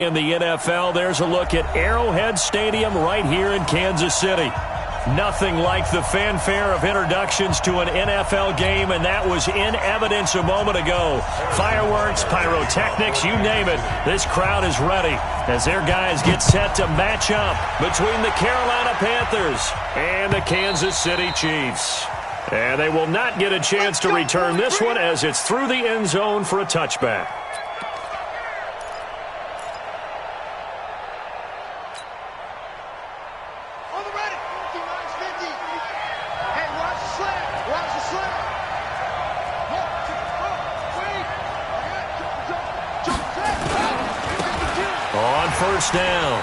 In the NFL, there's a look at Arrowhead Stadium right here in Kansas City. Nothing like the fanfare of introductions to an NFL game, and that was in evidence a moment ago. Fireworks, pyrotechnics, you name it. This crowd is ready as their guys get set to match up between the Carolina Panthers and the Kansas City Chiefs. And they will not get a chance to return this one as it's through the end zone for a touchback. First down.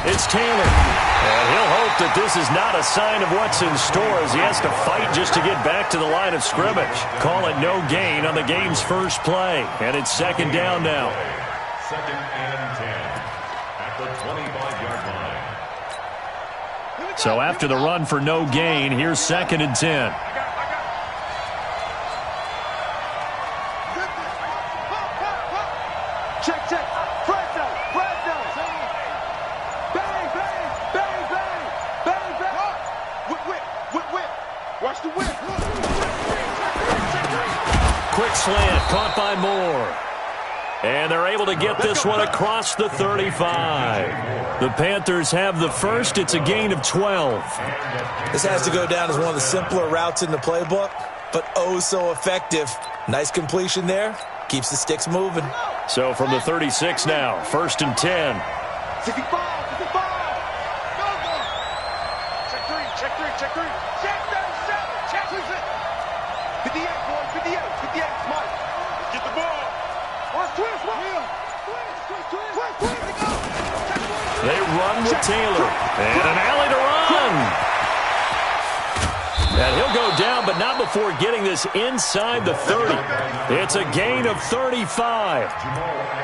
It's Taylor. And he'll hope that this is not a sign of what's in store as he has to fight just to get back to the line of scrimmage. Call it no gain on the game's first play. And it's second down now. Second and 10 at the 25-yard line. So after the run for no gain, here's second and 10. Quick slant, caught by Moore. And they're able to get this one across the 35. The Panthers have the first. It's a gain of 12. This has to go down as one of the simpler routes in the playbook, but oh so effective. Nice completion there. Keeps the sticks moving. So from the 36 now, first and 10. 55. Check three. Check 37. Check 58, boys. 58. Smart. Get the ball. Twist. They run with Taylor. And an alley to run. And he'll go down, but not before getting this inside the 30. It's a gain of 35.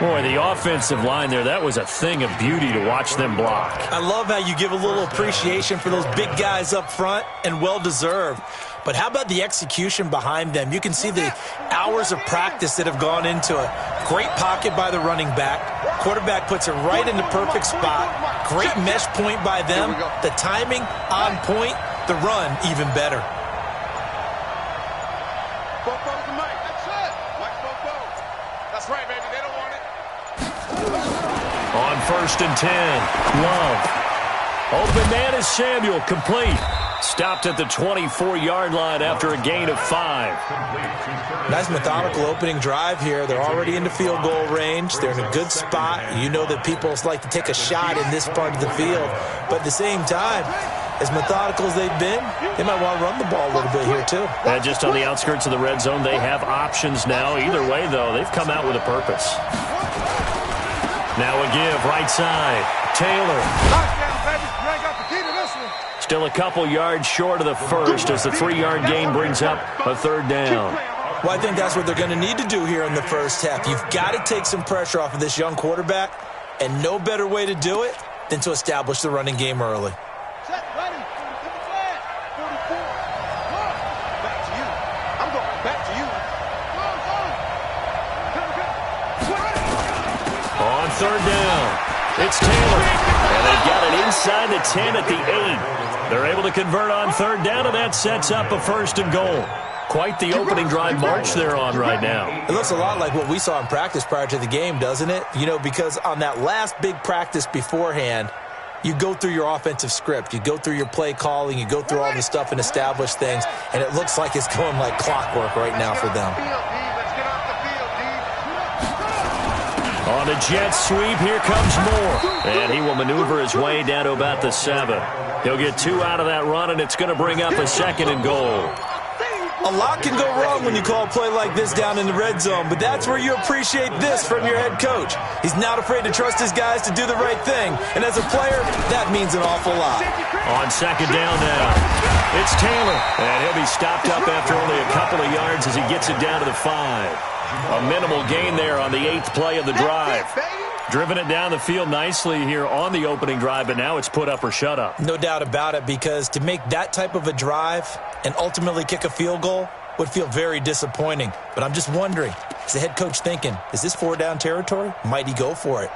Boy, the offensive line there, that was a thing of beauty to watch them block. I love how you give a little appreciation for those big guys up front, and well-deserved. But how about the execution behind them? You can see the hours of practice that have gone into it. Great pocket by the running back. Quarterback puts it right in the perfect spot. Great mesh point by them. The timing on point. The run even better. That's right, baby. They don't want it. On first and 10, Love. Open man is Samuel, complete. Stopped at the 24-yard line after a gain of 5. Nice methodical opening drive here. They're already into field goal range. They're in a good spot. You know that people like to take a shot in this part of the field. But at the same time, as methodical as they've been, they might want to run the ball a little bit here too. And just on the outskirts of the red zone, they have options now. Either way, though, they've come out with a purpose. Now a give, right side. Taylor. Touchdown, baby. You ain't got the key to this one. Still a couple yards short of the first as the 3-yard gain brings up a third down. Well, I think that's what they're going to need to do here in the first half. You've got to take some pressure off of this young quarterback, and no better way to do it than to establish the running game early. Set, ready. Get the flag. 44. Back to you. I'm going back to you. Go. On third down, it's Taylor. And they've got it inside the 10 at the 8. They're able to convert on third down, and that sets up a first and goal. Quite the opening drive march they're on right now. It looks a lot like what we saw in practice prior to the game, doesn't it? You know, because on that last big practice beforehand, you go through your offensive script. You go through your play calling. You go through all the stuff and establish things. And it looks like it's going like clockwork right now for them. On a jet sweep, here comes Moore. And he will maneuver his way down to about the 7. He'll get 2 out of that run, and it's going to bring up a second and goal. A lot can go wrong when you call a play like this down in the red zone, but that's where you appreciate this from your head coach. He's not afraid to trust his guys to do the right thing, and as a player, that means an awful lot. On second down now, it's Taylor, and he'll be stopped up after only a couple of yards as he gets it down to the 5. A minimal gain there on the 8th play of the drive. Driven it down the field nicely here on the opening drive, but now it's put up or shut up. No doubt about it, because to make that type of a drive and ultimately kick a field goal would feel very disappointing. But I'm just wondering, is the head coach thinking, is this 4-down territory? Might he go for it?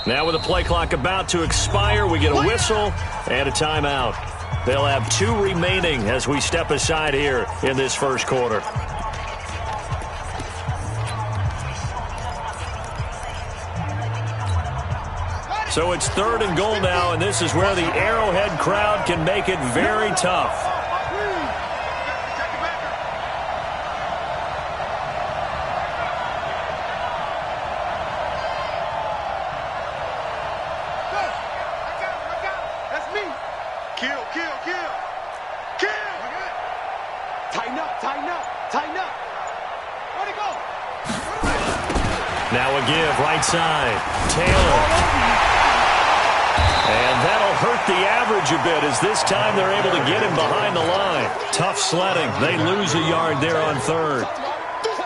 Now with the play clock about to expire, we get a whistle and a timeout. They'll have 2 remaining as we step aside here in this first quarter. So it's 3rd and goal now, and this is where the Arrowhead crowd can make it very tough. Now a give, right side. Taylor. And that'll hurt the average a bit as this time they're able to get him behind the line. Tough sledding. They lose a yard there on 3rd.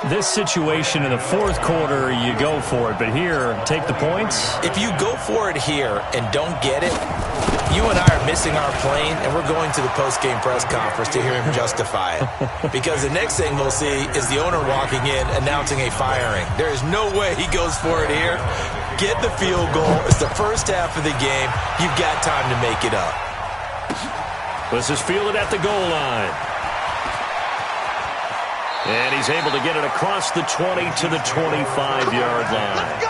This situation in the 4th quarter, you go for it. But here, take the points. If you go for it here and don't get it, you and I are missing our plane, and we're going to the post-game press conference to hear him justify it. Because the next thing we'll see is the owner walking in announcing a firing. There is no way he goes for it here. Get the field goal. It's the first half of the game. You've got time to make it up. This is fielded at the goal line. And he's able to get it across the 20 to the 25-yard line.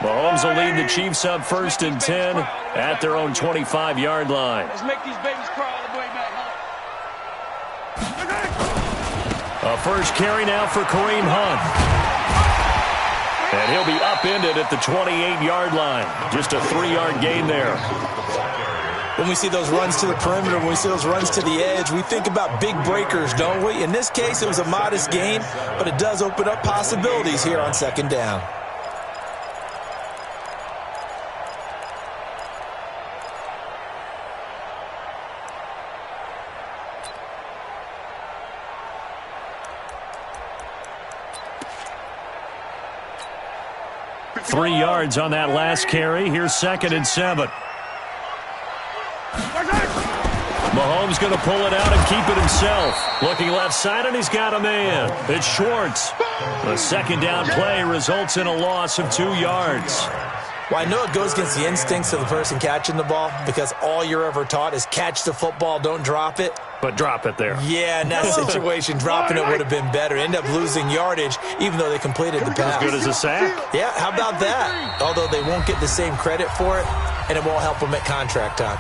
Mahomes will lead the Chiefs up 1st and 10 at their own 25-yard line. Let's make these babies cry all the way back home. A first carry now for Kareem Hunt. And he'll be upended at the 28-yard line. Just a 3-yard gain there. When we see those runs to the perimeter, when we see those runs to the edge, we think about big breakers, don't we? In this case, it was a modest gain, but it does open up possibilities here on 2nd down. Three yards on that last carry. Here's 2nd and 7. Mahomes going to pull it out and keep it himself. Looking left side, and he's got a man. It's Schwartz. The 2nd down play results in a loss of 2 yards. Well, I know it goes against the instincts of the person catching the ball because all you're ever taught is catch the football, don't drop it. But drop it there. Yeah, in that situation, dropping it would have been better. End up losing yardage, even though they completed the pass. As good as a sack. Yeah, how about that? Although they won't get the same credit for it, and it won't help them at contract time.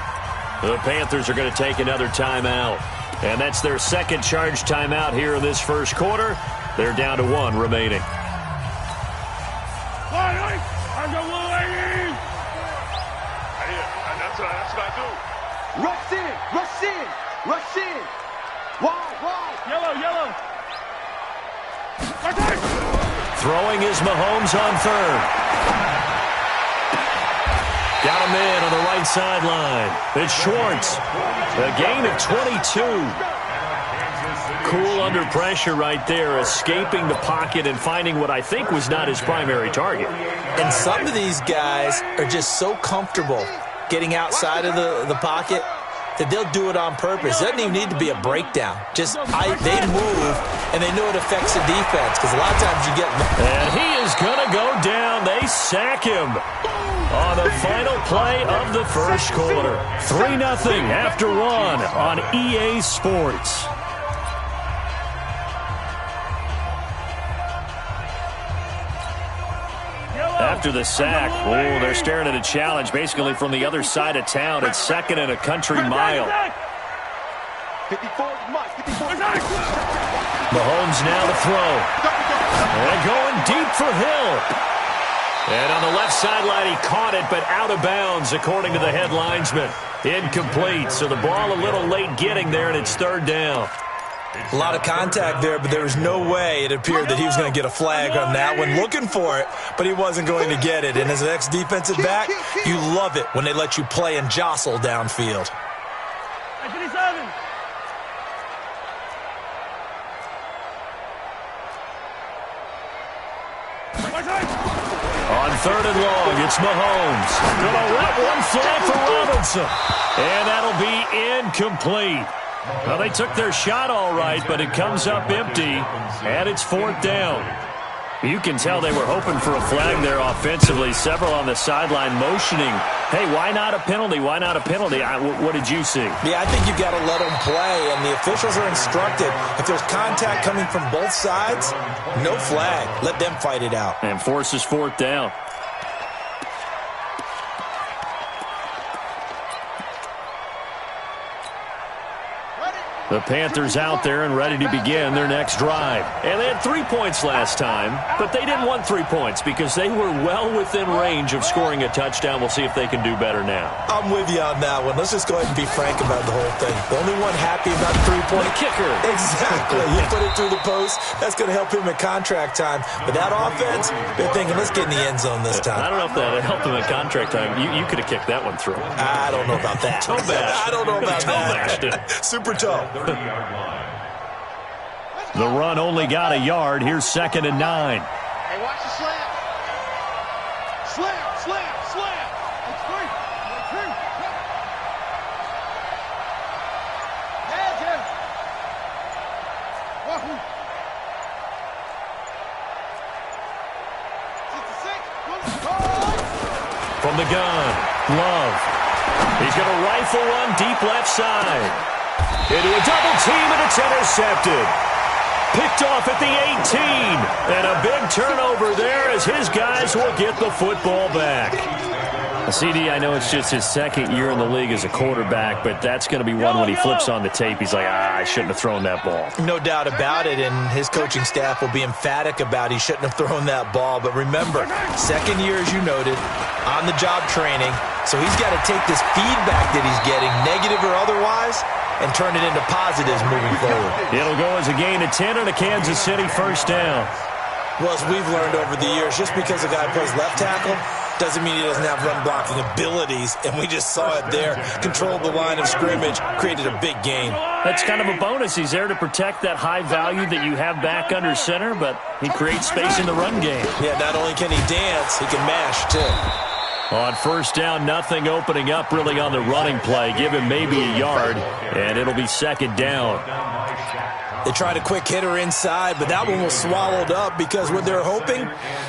The Panthers are going to take another timeout. And that's their 2nd charge timeout here in this first quarter. They're down to 1 remaining. That's what I do. Rush in, rush in, rush in. Wide. Yellow. Throwing is Mahomes on 3rd. Got him in on the right sideline. It's Schwartz. A gain of 22. Cool under pressure right there, escaping the pocket and finding what I think was not his primary target. And some of these guys are just so comfortable getting outside of the pocket that they'll do it on purpose. It doesn't even need to be a breakdown. Just they move, and they know it affects the defense because a lot of times you get... And he is going to go down. They sack him on the final play of the first quarter. 3-0 after 1 on EA Sports. After the sack, they're staring at a challenge basically from the other side of town. It's 2nd and a country mile. 54, Mahomes now to throw. And going deep for Hill. And on the left sideline, he caught it, but out of bounds, according to the head linesman. Incomplete, so the ball a little late getting there, and it's 3rd down. A lot of contact there, but there was no way it appeared that he was going to get a flag on that one. Looking for it, but he wasn't going to get it. And as an ex-defensive back, you love it when they let you play and jostle downfield. On 3rd and long, It's Mahomes. Gonna let one fly for Robinson. And that'll be incomplete. Well, they took their shot all right, but it comes up empty, and it's 4th down. You can tell they were hoping for a flag there offensively. Several on the sideline motioning, hey, why not a penalty? Why not a penalty? What did you see? Yeah, I think you've got to let them play, and the officials are instructed. If there's contact coming from both sides, no flag. Let them fight it out. And forces 4th down. The Panthers out there and ready to begin their next drive. And they had 3 points last time, but they didn't want 3 points because they were well within range of scoring a touchdown. We'll see if they can do better now. I'm with you on that one. Let's just go ahead and be frank about the whole thing. The only one happy about the 3-point kicker. Exactly. You put it through the post. That's going to help him at contract time. But that offense, they're thinking, let's get in the end zone this time. I don't know if that helped him at contract time. You could have kicked that one through. I don't know about that. Toe bash. I don't know about that. Super toe. The run only got a yard. Here's 2nd and 9. Hey, watch the slam. Slam, slam, slam. It's free. It's free. Yeah, yeah. Wahoo. 66. From the gun, Love. He's going to rifle one deep left side. Into a double team, and it's intercepted. Picked off at the 18. And a big turnover there as his guys will get the football back. CD, I know it's just his 2nd year in the league as a quarterback, but that's going to be one when he flips on the tape. He's like, I shouldn't have thrown that ball. No doubt about it, and his coaching staff will be emphatic about he shouldn't have thrown that ball. But remember, 2nd year, as you noted, on-the-job training, so he's got to take this feedback that he's getting, negative or otherwise, and turn it into positives moving forward. It'll go as a gain of 10 and a Kansas City 1st down. Well, as we've learned over the years, just because a guy plays left tackle doesn't mean he doesn't have run-blocking abilities, and we just saw it there. Controlled the line of scrimmage, created a big gain. That's kind of a bonus. He's there to protect that high value that you have back under center, but he creates space in the run game. Yeah, not only can he dance, he can mash, too. On 1st down, nothing opening up really on the running play. Give him maybe a yard, and it'll be 2nd down. They tried a quick hitter inside, but that one was swallowed up because what they're hoping,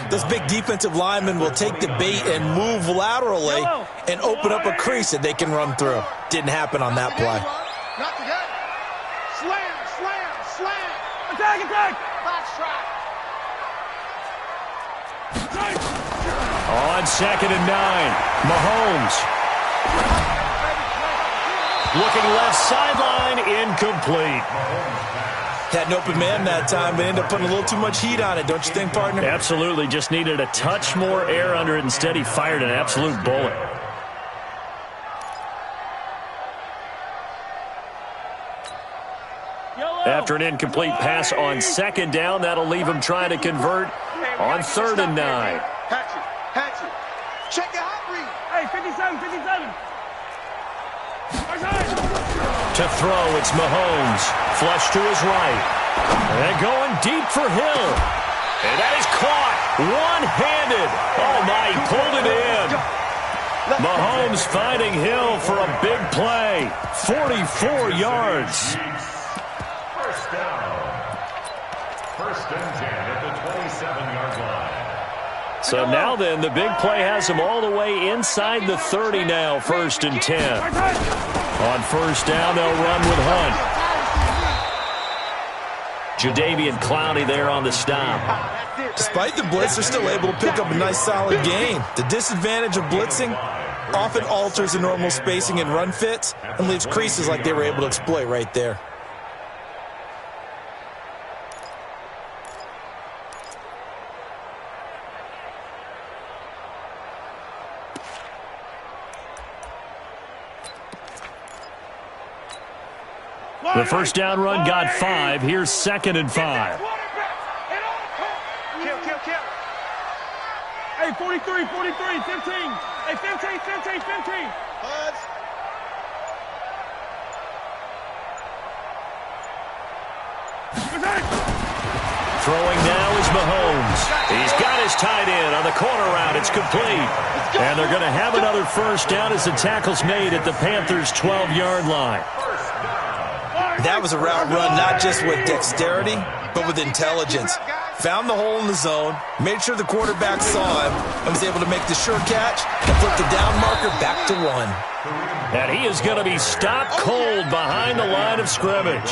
those big defensive linemen will take the bait and move laterally and open up a crease that they can run through. Didn't happen on that play. Not the guy. Slam, slam, slam. Attack, attack. Box try. On 2nd and 9, Mahomes. Looking left sideline, incomplete. Had an open man that time, but ended up putting a little too much heat on it, don't you think, partner? Absolutely, just needed a touch more air under it. Instead, he fired an absolute bullet. After an incomplete pass on 2nd down, that'll leave him trying to convert on 3rd and 9. Hatchet. Check your hot read. Hey, 57, 57. To throw, it's Mahomes. Flush to his right. And going deep for Hill. And that is caught. One-handed. Oh, my, he pulled it in. Mahomes finding Hill for a big play. 44 yards. 1st down. 1st and 10 at the 27-yard line. So now then, the big play has him all the way inside the 30 now, 1st and 10. On 1st down, they'll run with Hunt. Jadeveon Clowney there on the stop. Despite the blitz, they're still able to pick up a nice solid gain. The disadvantage of blitzing often alters the normal spacing and run fits and leaves creases like they were able to exploit right there. The 1st down run got 5. Here's 2nd and 5. Kill. Hey, 43, 43, 15. Hey, 15, 15, 15. Buzz. Throwing now is Mahomes. He's got is tied in on the corner route. It's complete. And they're going to have another first down as the tackle's made at the Panthers' 12-yard line. That was a route run not just with dexterity, but with intelligence. Found the hole in the zone, made sure the quarterback saw him, and was able to make the sure catch and flip the down marker back to 1. And he is going to be stopped cold behind the line of scrimmage.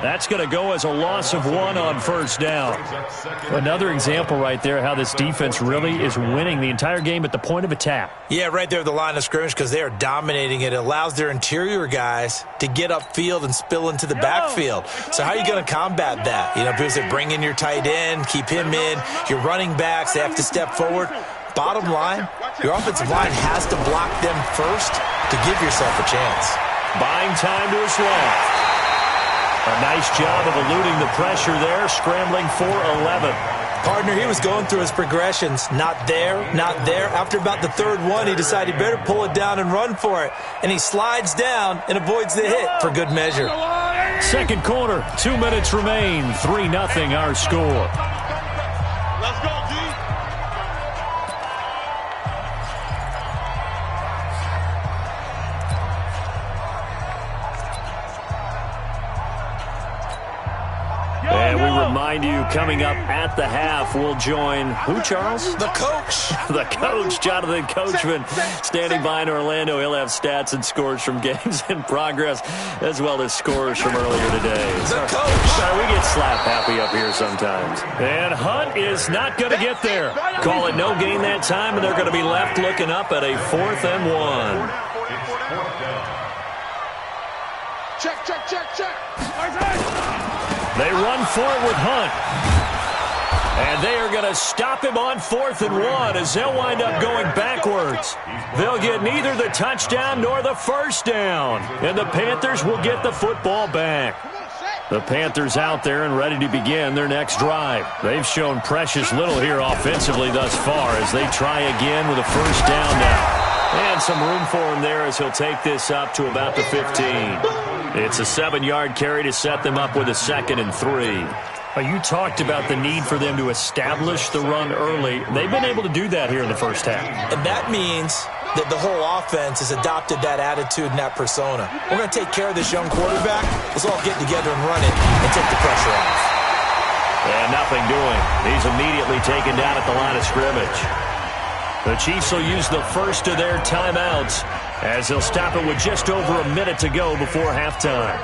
That's going to go as a loss of 1 on first down. Another example right there how this defense really is winning the entire game at the point of attack. Yeah, right there at the line of scrimmage because they are dominating it. It allows their interior guys to get upfield and spill into the backfield. So how are you going to combat that? You know, because they bring in your tight end, keep him in. Your running backs, they have to step forward. Bottom line, your offensive line has to block them first to give yourself a chance. Buying time to his left. A nice job of eluding the pressure there, scrambling for 11. Partner, he was going through his progressions. Not there, not there. After about the third one, he decided he better pull it down and run for it. And he slides down and avoids the hit for good measure. Second quarter, 2 minutes remain. 3-0 our score. Let's go, G. And we remind you, coming up at the half, we'll join who, Charles? The coach. The coach, Jonathan Coachman, standing by in Orlando. He'll have stats and scores from games in progress, as well as scores from earlier today. The coach. Sorry, we get slap happy up here sometimes. And Hunt is not going to get there. Call it no gain that time, and they're going to be left looking up at a 4th and 1. Check, check, check, check. They run for it with Hunt. And they are going to stop him on 4th and 1 as they'll wind up going backwards. They'll get neither the touchdown nor the first down. And the Panthers will get the football back. The Panthers out there and ready to begin their next drive. They've shown precious little here offensively thus far as they try again with a first down now. And some room for him there as he'll take this up to about the 15. It's a 7-yard carry to set them up with a 2nd and 3. You talked about the need for them to establish the run early. They've been able to do that here in the first half. And that means that the whole offense has adopted that attitude and that persona. We're going to take care of this young quarterback. Let's all get together and run it and take the pressure off. And nothing doing. He's immediately taken down at the line of scrimmage. The Chiefs will use the first of their timeouts as they'll stop it with just over a minute to go before halftime.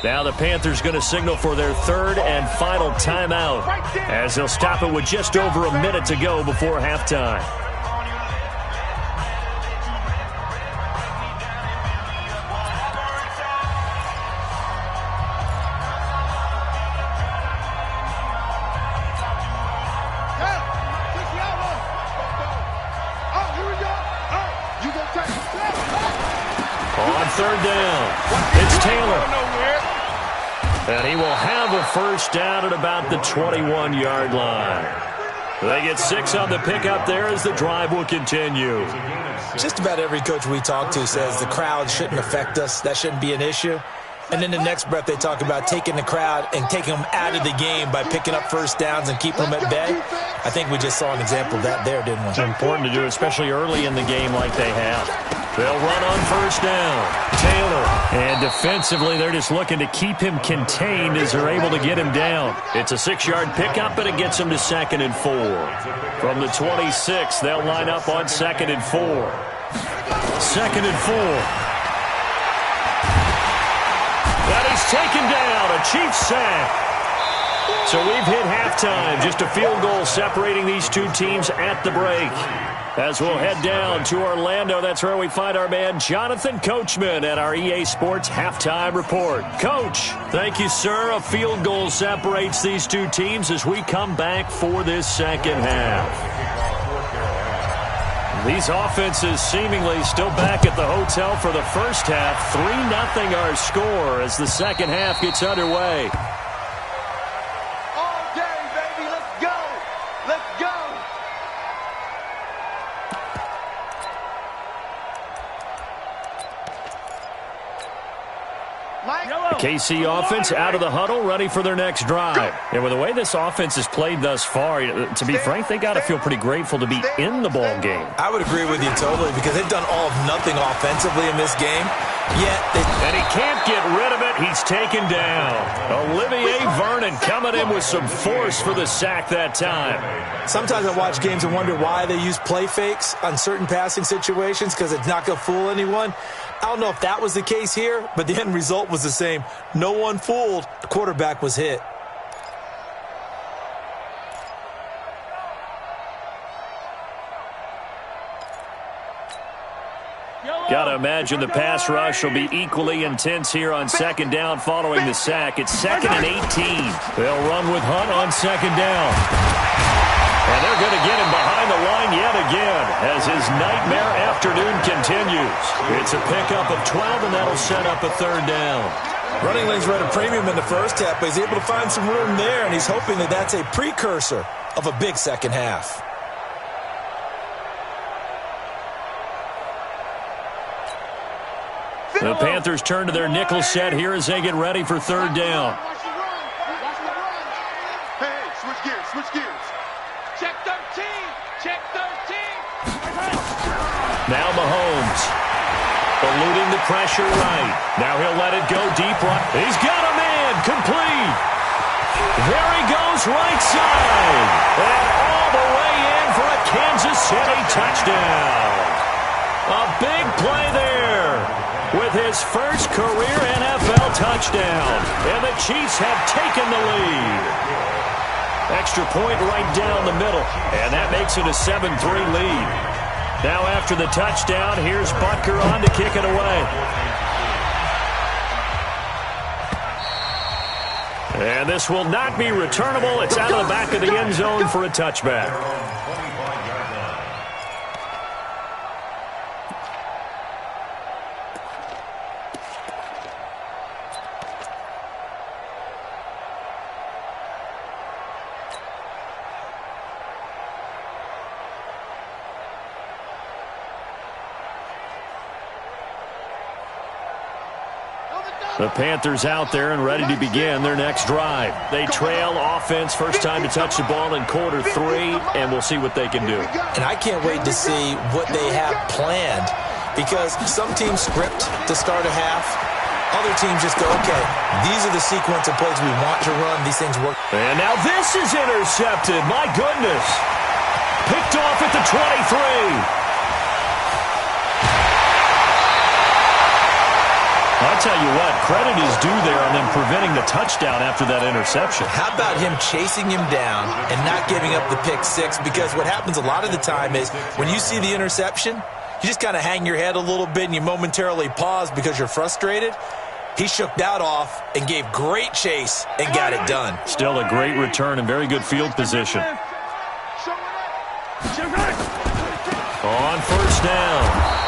Now the Panthers going to signal for their 3rd and final timeout as they'll stop it with just over a minute to go before halftime. On 3rd down, it's Taylor. And he will have a first down at about the 21-yard line. They get 6 on the pickup there as the drive will continue. Just about every coach we talk to says the crowd shouldn't affect us. That shouldn't be an issue. And then the next breath they talk about taking the crowd and taking them out of the game by picking up first downs and keeping them at bay. I think we just saw an example of that there, didn't we? It's important to do, especially early in the game like they have. They'll run on first down. Taylor. And defensively, they're just looking to keep him contained as they're able to get him down. It's a 6-yard pickup, and it gets him to 2nd and 4. From the 26, they'll line up on 2nd and 4. 2nd and 4. That is taken down. A Chiefs sack. So we've hit halftime. Just a field goal separating these two teams at the break. As we'll head down to Orlando, that's where we find our man Jonathan Coachman at our EA Sports Halftime Report. Coach, thank you, sir. A field goal separates these two teams as we come back for this second half. These offenses seemingly still back at the hotel for the first half. 3-0 our score as the second half gets underway. All day, baby. Let's go. Let's go. The KC offense out of the huddle, ready for their next drive. And with the way this offense has played thus far, to be frank, they got to feel pretty grateful to be in the ball game. I would agree with you totally because they've done all of nothing offensively in this game. And he can't get rid of it. He's taken down. Olivier Vernon coming in with some force for the sack that time. Sometimes I watch games and wonder why they use play fakes on certain passing situations because it's not going to fool anyone. I don't know if that was the case here, but the end result was the same. No one fooled. The quarterback was hit. Got to imagine the pass rush will be equally intense here on second down following the sack. It's 2nd and 18. They'll run with Hunt on second down. And they're going to get him behind the line yet again as his nightmare afternoon continues. It's a pickup of 12, and that'll set up a third down. Running lanes were at a premium in the first half, but he's able to find some room there, and he's hoping that that's a precursor of a big second half. The Panthers turn to their nickel set here as they get ready for third down. Hey, switch gears, switch gears. Check 13, check 13. Now Mahomes eluding the pressure right. Now he'll let it go deep right. He's got a man complete. There he goes right side. And all the way in for a Kansas City touchdown. A big play there with his first career NFL touchdown. And the Chiefs have taken the lead. Extra point right down the middle. And that makes it a 7-3 lead. Now after the touchdown, here's Butker on to kick it away. And this will not be returnable. It's out of the back of the end zone for a touchback. The Panthers out there and ready to begin their next drive. They trail offense, first time to touch the ball in quarter 3, and we'll see what they can do. And I can't wait to see what they have planned because some teams script to start a half. Other teams just go, okay, these are the sequence of plays we want to run. These things work. And now this is intercepted. My goodness. Picked off at the 23. I'll tell you what, credit is due there on them preventing the touchdown after that interception. How about him chasing him down and not giving up the pick six? Because what happens a lot of the time is when you see the interception, you just kind of hang your head a little bit and you momentarily pause because you're frustrated. He shook that off and gave great chase and got it done. Still a great return and very good field position. On first down.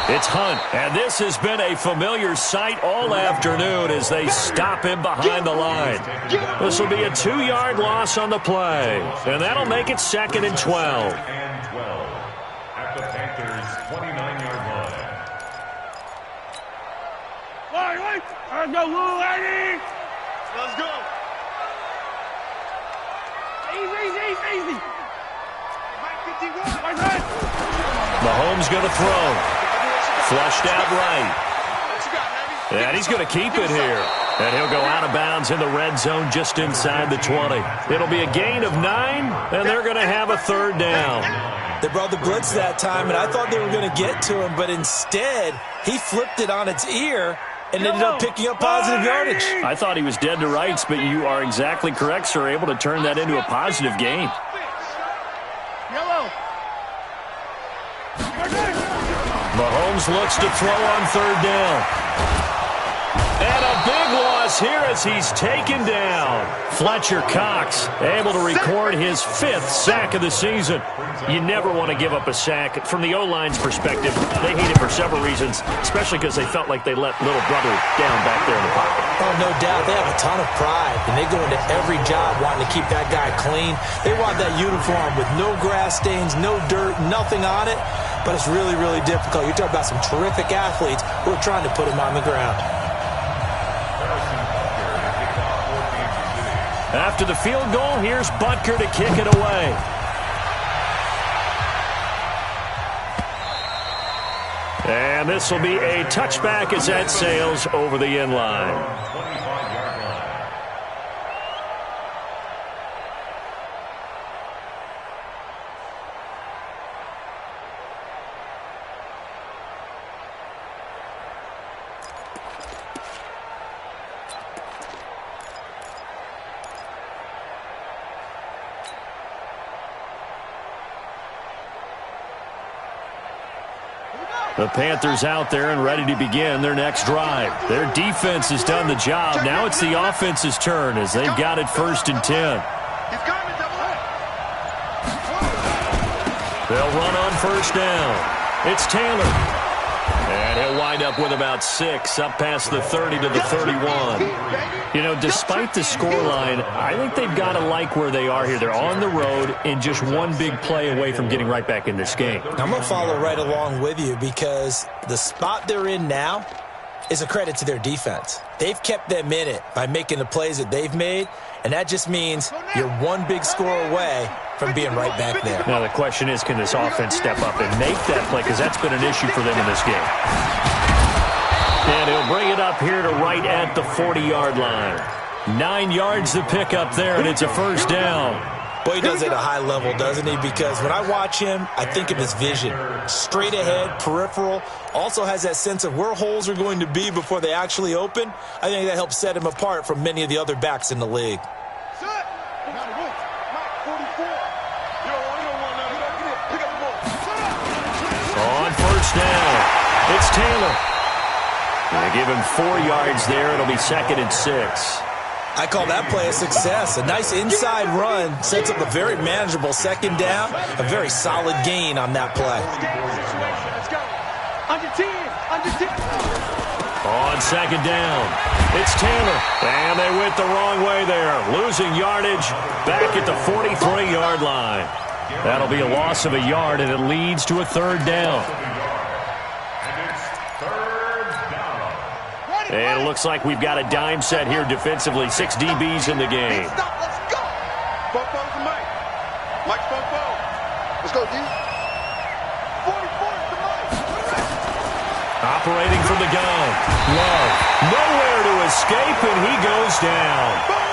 It's Hunt, and this has been a familiar sight all afternoon as they stop him behind the line. This will be a 2-yard loss on the play, and that'll make it 2nd and 12. At the Panthers' 29-yard line. Let's go, little lady. Let's go. Easy. Mahomes going to throw. Flushed out right. And he's going to keep it here. And he'll go out of bounds in the red zone just inside the 20. It'll be a gain of 9, and they're going to have a third down. They brought the blitz that time, and I thought they were going to get to him, but instead he flipped it on its ear and ended up picking up positive yardage. I thought he was dead to rights, but you are exactly correct, sir, able to turn that into a positive gain. Mahomes looks to throw on third down. And a big loss is here as he's taken down. Fletcher Cox able to record his 5th sack of the season. You never want to give up a sack. From the O-line's perspective, they hate it for several reasons, especially because they felt like they let little brother down back there in the pocket. Oh, no doubt. They have a ton of pride, and they go into every job wanting to keep that guy clean. They want that uniform with no grass stains, no dirt, nothing on it, but it's really, really difficult. You're talking about some terrific athletes who are trying to put him on the ground. After the field goal, here's Butker to kick it away. And this will be a touchback as that sails over the end line. The Panthers out there and ready to begin their next drive. Their defense has done the job. Now it's the offense's turn as they've got it 1st and 10. They'll run on 1st down. It's Taylor. And he'll wind up with about 6, up past the 30 to the 31. You know, despite the scoreline, I think they've got to like where they are here. They're on the road and just one big play away from getting right back in this game. I'm going to follow right along with you because the spot they're in now is a credit to their defense. They've kept them in it by making the plays that they've made, and that just means you're one big score away from being right back there. Now the question is, can this offense step up and make that play? Because that's been an issue for them in this game. And he'll bring it up here to right at the 40-yard line. 9 yards to pick up there, and it's a 1st down. Boy, he does it at a high level, doesn't he? Because when I watch him, I think of his vision. Straight ahead, peripheral. Also has that sense of where holes are going to be before they actually open. I think that helps set him apart from many of the other backs in the league. On 1st down, it's Taylor. They give him 4 yards there. It'll be 2nd and 6. I call that play a success. A nice inside run sets up a very manageable 2nd down. A very solid gain on that play. Under 10. On 2nd down, it's Taylor. And they went the wrong way there. Losing yardage back at the 43-yard line. That'll be a loss of a yard, and it leads to a 3rd down. And it looks like we've got a dime set here defensively. 6 DBs in the game. Let's go. Bumpo's to Mike. Mike's Bumpo. Let's go, D. 44 to Mike. Operating from the gun. Love. Nowhere to escape, and he goes down.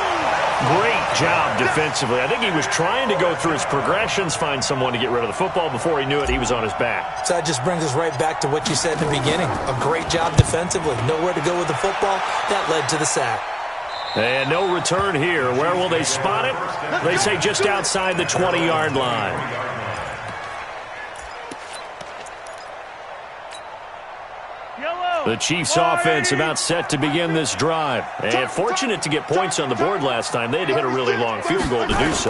Great job defensively. I think he was trying to go through his progressions, find someone to get rid of the football. Before he knew it, he was on his back. So that just brings us right back to what you said in the beginning. A great job defensively. Nowhere to go with the football. That led to the sack. And no return here. Where will they spot it? They say just outside the 20-yard line. The Chiefs' offense about set to begin this drive. And fortunate to get points on the board last time. They had to hit a really long field goal to do so.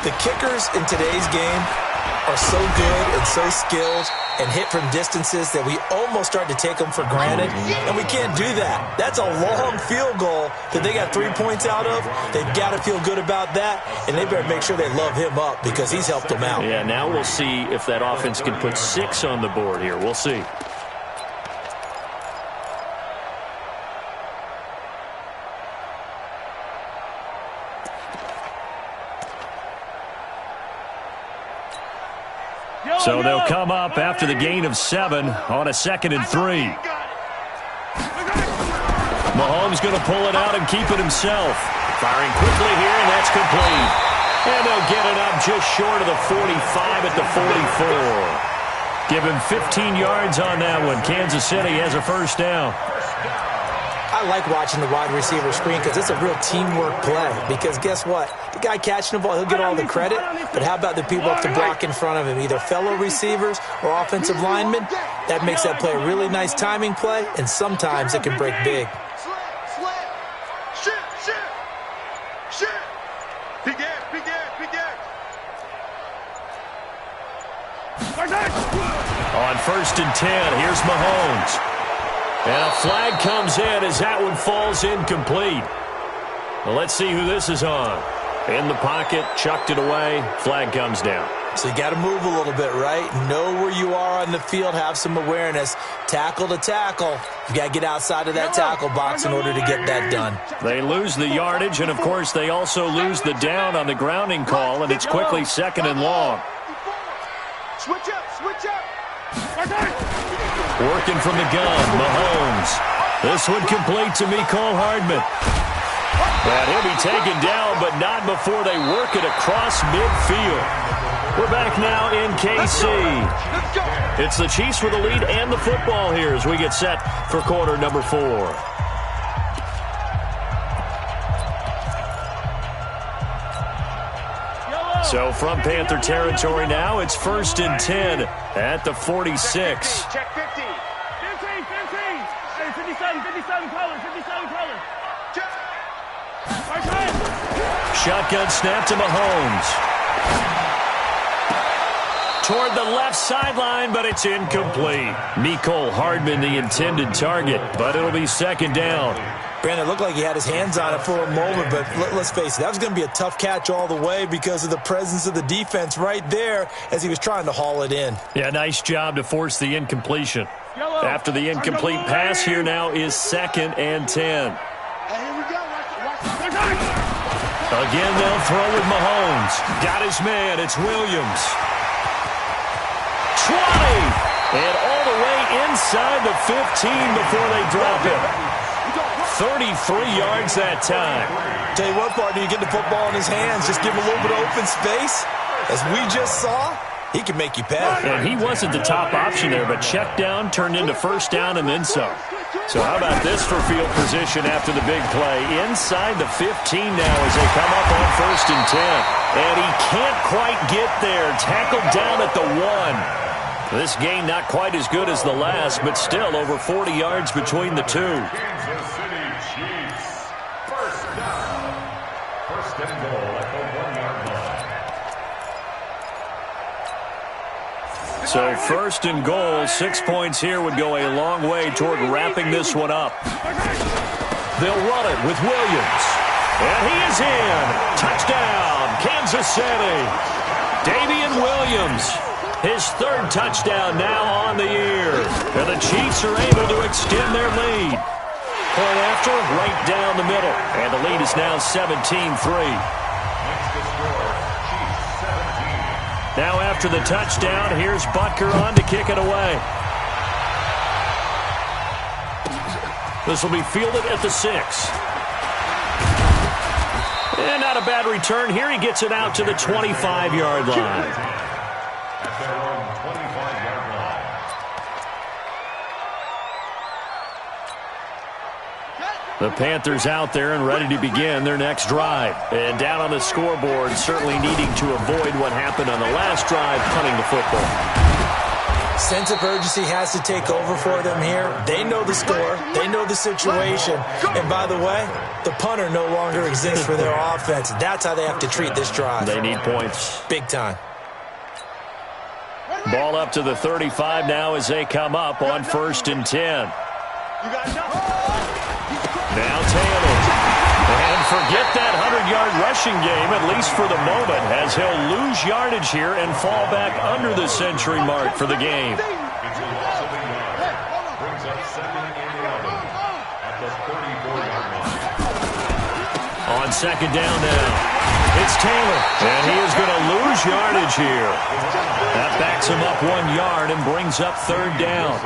The kickers in today's game are so good and so skilled and hit from distances that we almost start to take them for granted, and we can't do that. That's a long field goal that they got 3 points out of. They've got to feel good about that, and they better make sure they love him up because he's helped them out. Yeah, now we'll see if that offense can put 6 on the board here. We'll see. So they'll come up after the gain of 7 on a 2nd and 3. Mahomes going to pull it out and keep it himself. Firing quickly here, and that's complete. And they'll get it up just short of the 45 at the 44. Give him 15 yards on that one. Kansas City has a 1st down. I like watching the wide receiver screen because it's a real teamwork play. Because guess what? The guy catching the ball, he'll get all the credit. But how about the people up to block in front of him, either fellow receivers or offensive linemen? That makes that play a really nice timing play, and sometimes it can break big. On 1st and 10, here's Mahomes. And a flag comes in as that one falls incomplete. Well, let's see who this is on. In the pocket, chucked it away, flag comes down. So you got to move a little bit, right? Know where you are on the field, have some awareness. Tackle to tackle. You got to get outside of that tackle box in order to get that done. They lose the yardage, and, of course, they also lose the down on the grounding call, and it's quickly 2nd and long. Switch up, switch up. Working from the gun, Mahomes. This one complete to Mecole Hardman. And he'll be taken down, but not before they work it across midfield. We're back now in KC. It's the Chiefs with the lead and the football here as we get set for quarter number 4. So from Panther territory now, it's 1st and 10 at the 46. Check 50. 15. Hey, 57 colors. Check. Shotgun snap to Mahomes. Toward the left sideline, but it's incomplete. Mecole Hardman, the intended target, but it'll be 2nd down. Brandon, it looked like he had his hands on it for a moment, but let's face it, that was going to be a tough catch all the way because of the presence of the defense right there as he was trying to haul it in. Yeah, nice job to force the incompletion. After the incomplete pass, here now is 2nd and 10. Hey, here we go. Again, they'll throw with Mahomes. Got his man. It's Williams. 20! And all the way inside the 15 before they drop it. 33 yards that time. Tell you what, partner, you get the football in his hands, just give him a little bit of open space. As we just saw, he can make you pay. And he wasn't the top option there, but check down turned into 1st down and then some. So how about this for field position after the big play? Inside the 15 now as they come up on 1st and 10. And he can't quite get there. Tackled down at the 1. This game not quite as good as the last, but still over 40 yards between the two. Kansas City Chiefs. 1st down. 1st and goal at the 1-yard line. So 1st and goal, 6 points here would go a long way toward wrapping this one up. They'll run it with Williams. And he is in. Touchdown, Kansas City. Damian Williams. His 3rd touchdown now on the year. And the Chiefs are able to extend their lead. Point after, right down the middle. And the lead is now 17-3. Now after the touchdown, here's Butker on to kick it away. This will be fielded at the 6. And not a bad return here. He gets it out to the 25-yard line. At their own 25-yard line. The Panthers out there and ready to begin their next drive. And down on the scoreboard, certainly needing to avoid what happened on the last drive, punting the football. Sense of urgency has to take over for them here. They know the score. They know the situation. And by the way, the punter no longer exists for their offense. That's how they have to treat this drive. They need points. Big time. Ball up to the 35 now as they come up on 1st and 10. Now Taylor. And forget that 100-yard rushing game, at least for the moment, as he'll lose yardage here and fall back under the century mark for the game. It's a loss of a yard. Brings up 2nd and 11 at the 34-yard line. On 2nd down now, it's Taylor. And he is going to lose yardage here. That backs him up 1 yard and brings up 3rd down.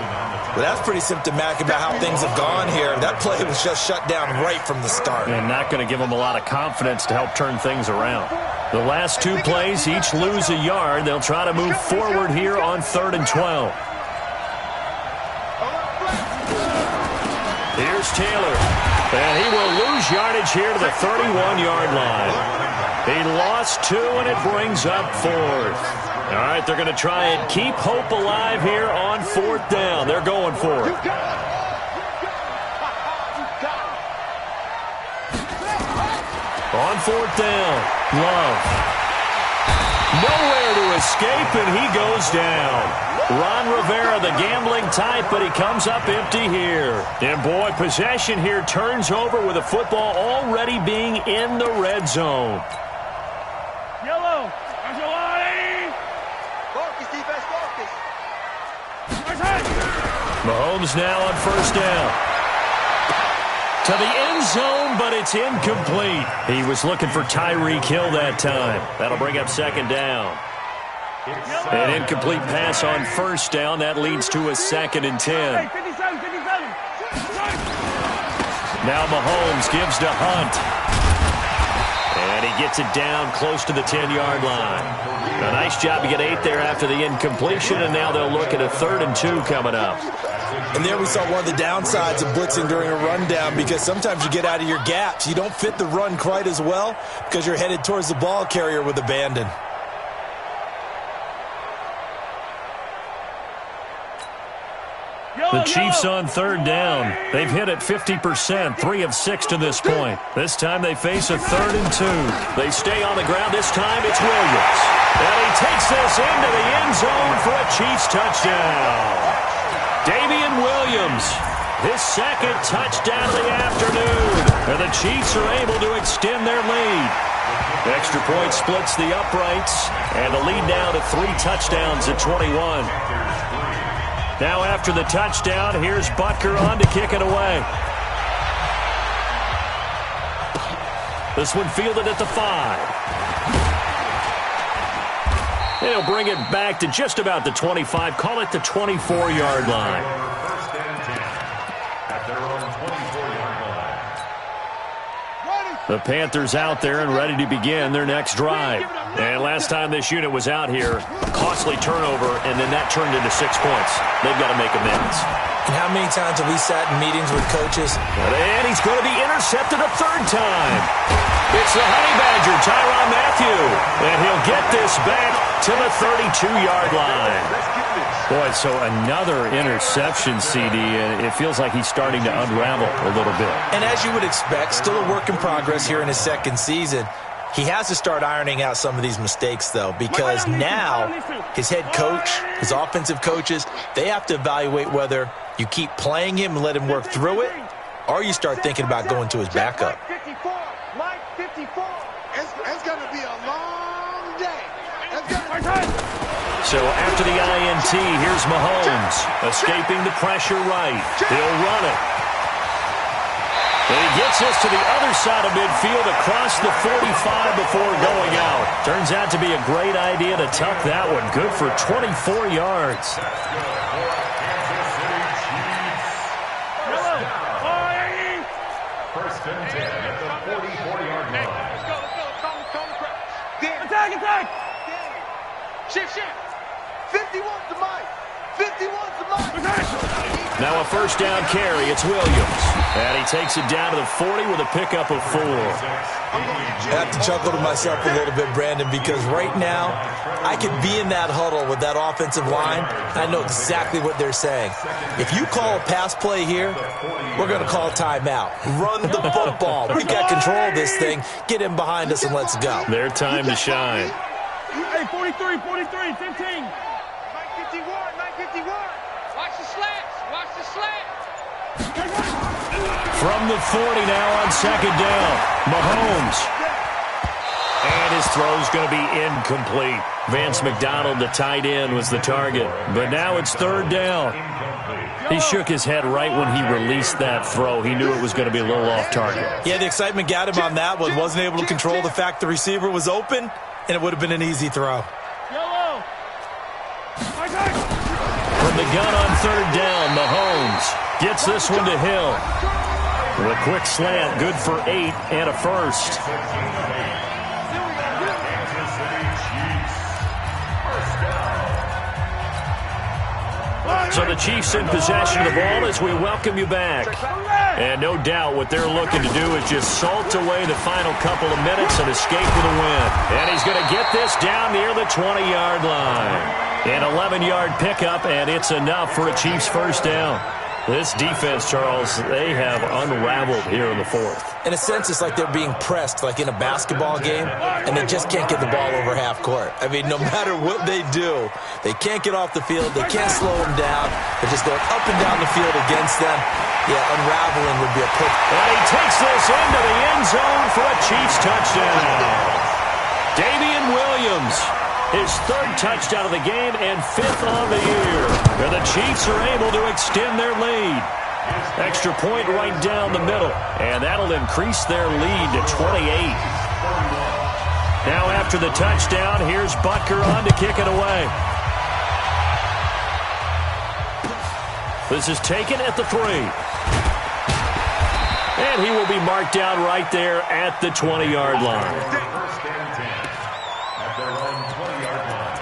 Well, that's pretty symptomatic about how things have gone here. That play was just shut down right from the start. And not going to give them a lot of confidence to help turn things around. The last 2 plays, each lose a yard. They'll try to move forward here on 3rd and 12. Here's Taylor. And he will lose yardage here to the 31-yard line. He lost 2, and it brings up 4th. All right, they're going to try and keep hope alive here on 4th down. They're going for it. On 4th down, Love. Nowhere to escape, and he goes down. Ron Rivera, the gambling type, but he comes up empty here. And, boy, possession here turns over with the football already being in the red zone. Yellow. Focus, defense, focus. Mahomes now on first down. To the end zone, but it's incomplete. He was looking for Tyreek Hill that time. That'll bring up second down. An incomplete pass on first down. That leads to a 2nd and 10. 57. Now Mahomes gives to Hunt. And he gets it down close to the 10-yard line. A nice job to get 8 there after the incompletion, and now they'll look at a 3rd and 2 coming up. And there we saw one of the downsides of blitzing during a rundown, because sometimes you get out of your gaps. You don't fit the run quite as well because you're headed towards the ball carrier with abandon. The Chiefs on 3rd down. They've hit it 50%, 3 of 6 to this point. This time they face a 3rd and 2. They stay on the ground. This time it's Williams. And he takes this into the end zone for a Chiefs touchdown. Damian Williams, his 2nd touchdown of the afternoon. And the Chiefs are able to extend their lead. Extra point splits the uprights, and the lead now to 3 touchdowns at 21. Now after the touchdown, here's Butker on to kick it away. This one fielded at the 5. They'll bring it back to just about the 25, call it the 24-yard line. First and 10 at their own 24-yard line. The Panthers out there and ready to begin their next drive. And last time this unit was out here, costly turnover, and then that turned into 6 points. They've got to make amends. And how many times have we sat in meetings with coaches? And he's going to be intercepted a 3rd time. It's the Honey Badger, Tyrann Mathieu. And he'll get this back to the 32-yard line. Boy, so another interception, CD, and it feels like he's starting to unravel a little bit. And as you would expect, still a work in progress here in his 2nd season. He has to start ironing out some of these mistakes, though, because now his head coach, his offensive coaches, they have to evaluate whether you keep playing him and let him work through it, or you start thinking about going to his backup. Mike 54. It's going to be a long day. So after the INT, here's Mahomes, escaping the pressure right. He'll run it. And he gets this to the other side of midfield across the 45 before going out. Turns out to be a great idea to tuck that one. Good for 24 yards. First and 10 at the 44-yard line. Let's go. Come. Attack. Shift. 51's the Mike. 51's the Mike. Now a first down carry. It's Williams. And he takes it down to the 40 with a pickup of 4. I have to chuckle to myself a little bit, Brandon, because right now I could be in that huddle with that offensive line. I know exactly what they're saying. If you call a pass play here, we're going to call timeout. Run the football. We got control of this thing. Get in behind us and let's go. Their time to shine. Hey, 43, 15. Mike 51. Watch the slants. From the 40 now on second down, Mahomes. And his throw's going to be incomplete. Vance McDonald, the tight end, was the target. But now it's 3rd down. He shook his head right when he released that throw. He knew it was going to be a little off target. Yeah, the excitement got him on that one. Wasn't able to control the fact the receiver was open, and it would have been an easy throw. Yellow. From the gun on 3rd down, Mahomes gets this one to Hill. With a quick slant, good for 8 and a first. So the Chiefs in possession of the ball as we welcome you back. And no doubt what they're looking to do is just salt away the final couple of minutes and escape with a win. And he's going to get this down near the 20-yard line. An 11-yard pickup, and it's enough for a Chiefs first down. This defense, Charles, they have unraveled here in the fourth. In a sense, it's like they're being pressed, like in a basketball game, and they just can't get the ball over half court. I mean, no matter what they do, they can't get off the field. They can't slow them down. They're just going up and down the field against them. Yeah, unraveling would be a perfect. And he takes this into the end zone for a Chiefs touchdown. Damian Williams, his third touchdown of the game and fifth on the year. And the Chiefs are able to extend their lead. Extra point right down the middle. And that'll increase their lead to 28. Now after the touchdown, here's Butker on to kick it away. This is taken at the 3. And he will be marked down right there at the 20-yard line. First and 10 at their own 20-yard line.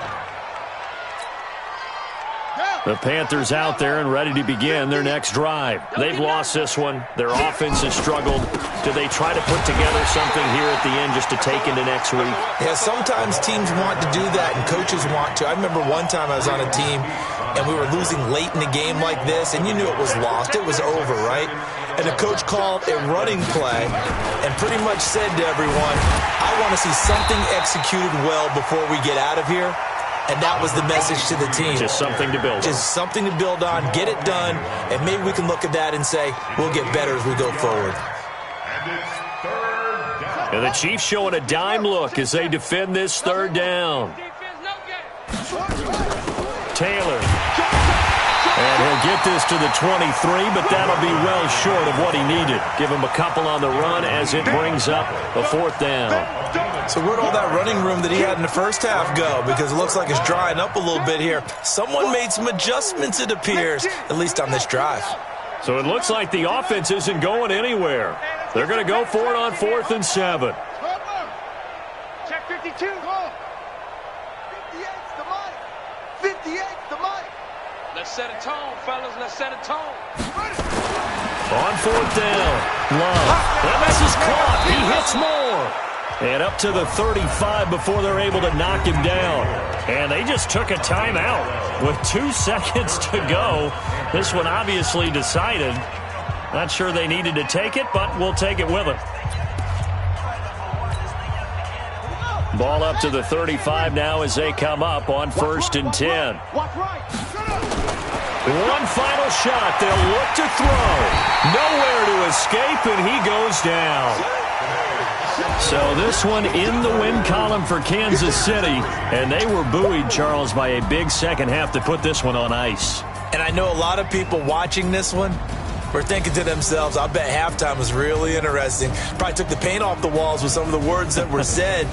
The Panthers out there and ready to begin their next drive. They've lost this one. Their offense has struggled. Do they try to put together something here at the end just to take into next week? Yeah, sometimes teams want to do that and coaches want to. I remember one time I was on a team and we were losing late in the game like this, and you knew it was lost. It was over, right? And the coach called a running play and pretty much said to everyone, I want to see something executed well before we get out of here. And that was the message to the team. Just something to build on. Just something to build on, get it done, and maybe we can look at that and say, we'll get better as we go forward. And it's third down. And the Chiefs showing a dime look as they defend this third down. Taylor. And he'll get this to the 23, but that'll be well short of what he needed. Give him a couple on the run as it brings up a fourth down. So where'd all that running room that he had in the first half go? Because it looks like it's drying up a little bit here. Someone made some adjustments, it appears, at least on this drive. So it looks like the offense isn't going anywhere. They're going to go for it on 4th and 7. Check 52. 58's the mic. 58's the mic. Let's set a tone, fellas. Let's set a tone. On 4th down, Love. And this is caught. He hits more. And up to the 35 before they're able to knock him down. And they just took a timeout with 2 seconds to go. This one obviously decided. Not sure they needed to take it, but we'll take it with them. Ball up to the 35 now as they come up on 1st and 10. One final shot. They'll look to throw. Nowhere to escape, and he goes down. So this one in the win column for Kansas City, and they were buoyed, Charles, by a big second half to put this one on ice. And I know a lot of people watching this one were thinking to themselves, I bet halftime was really interesting. Probably took the paint off the walls with some of the words that were said.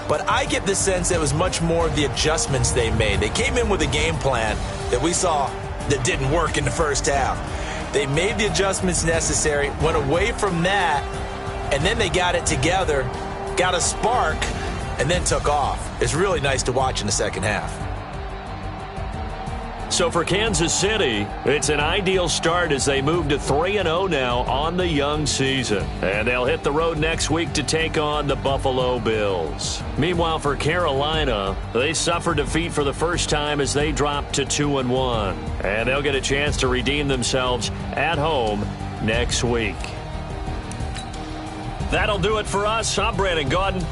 But I get the sense it was much more of the adjustments they made. They came in with a game plan that we saw that didn't work in the first half. They made the adjustments necessary, went away from that, and then they got it together, got a spark, and then took off. It's really nice to watch in the second half. So for Kansas City, it's an ideal start as they move to 3-0 now on the young season. And they'll hit the road next week to take on the Buffalo Bills. Meanwhile, for Carolina, they suffered defeat for the first time as they dropped to 2-1. And they'll get a chance to redeem themselves at home next week. That'll do it for us. I'm Brandon Gaudin.